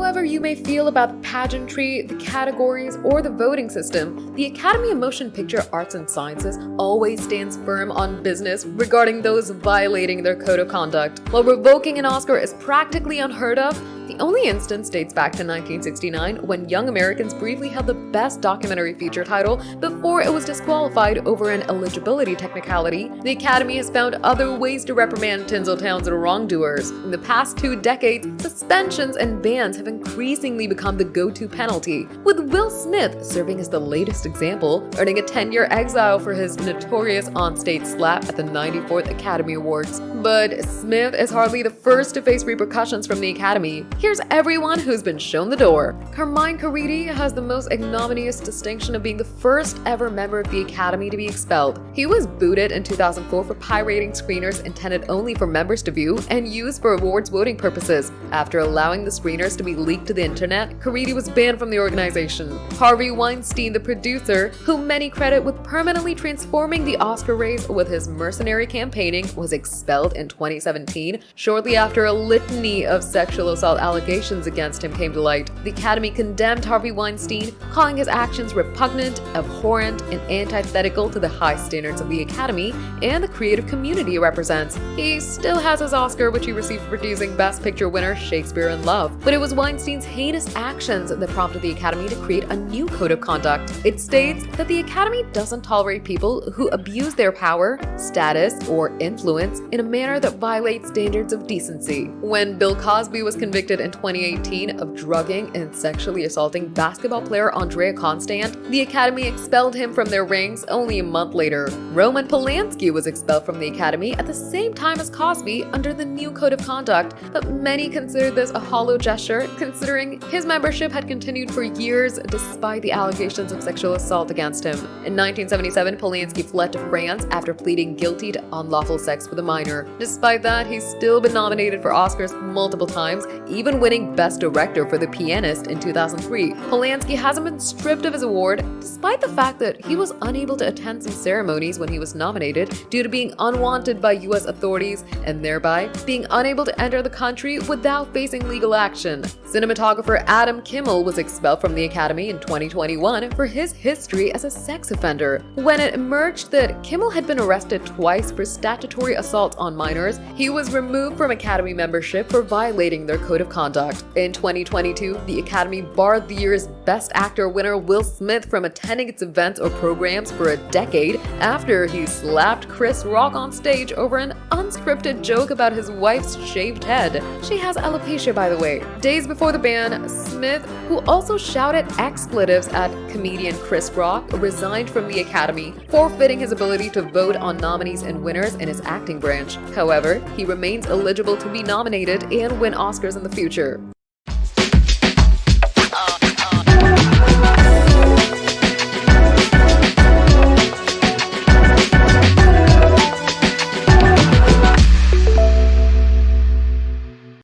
However you may feel about the pageantry, the categories, or the voting system, the Academy of Motion Picture Arts and Sciences always stands firm on business regarding those violating their code of conduct. While revoking an Oscar is practically unheard of, the only instance dates back to 1969 when Young Americans briefly held the Best Documentary Feature title before it was disqualified over an eligibility technicality. The Academy has found other ways to reprimand Tinseltown's wrongdoers. In the past 2 decades, suspensions and bans have increasingly become the go-to penalty, with Will Smith serving as the latest example, earning a 10-year exile for his notorious on-stage slap at the 94th Academy Awards. But Smith is hardly the first to face repercussions from the Academy. Here's everyone who's been shown the door. Carmine Caridi has the most ignominious distinction of being the first ever member of the Academy to be expelled. He was booted in 2004 for pirating screeners intended only for members to view and used for awards voting purposes. After allowing the screeners to be leaked to the internet, Caridi was banned from the organization. Harvey Weinstein, the producer, whom many credit with permanently transforming the Oscar race with his mercenary campaigning, was expelled in 2017, shortly after a litany of sexual assault allegations against him came to light. The Academy condemned Harvey Weinstein, calling his actions repugnant, abhorrent, and antithetical to the high standards of the Academy and the creative community it represents. He still has his Oscar, which he received for producing Best Picture winner Shakespeare in Love, but it was Weinstein's heinous actions that prompted the Academy to create a new code of conduct. It states that the Academy doesn't tolerate people who abuse their power, status, or influence in a manner that violates standards of decency. When Bill Cosby was convicted in 2018 of drugging and sexually assaulting basketball player Andrea Constant, the Academy expelled him from their ranks only a month later. Roman Polanski was expelled from the Academy at the same time as Cosby under the new code of conduct, but many consider this a hollow gesture, considering his membership had continued for years despite the allegations of sexual assault against him. In 1977, Polanski fled to France after pleading guilty to unlawful sex with a minor. Despite that, he's still been nominated for Oscars multiple times, even winning Best Director for The Pianist in 2003. Polanski hasn't been stripped of his award, despite the fact that he was unable to attend some ceremonies when he was nominated due to being unwanted by US authorities and thereby being unable to enter the country without facing legal action. Cinematographer Adam Kimmel was expelled from the Academy in 2021 for his history as a sex offender. When it emerged that Kimmel had been arrested twice for statutory assault on minors, he was removed from Academy membership for violating their code of conduct. In 2022, the Academy barred the year's Best Actor winner Will Smith from attending its events or programs for a decade after he slapped Chris Rock on stage over an unscripted joke about his wife's shaved head. She has alopecia, by the way. Days before the ban, Smith, who also shouted expletives at comedian Chris Rock, resigned from the Academy, forfeiting his ability to vote on nominees and winners in his acting branch. However, he remains eligible to be nominated and win Oscars in the future.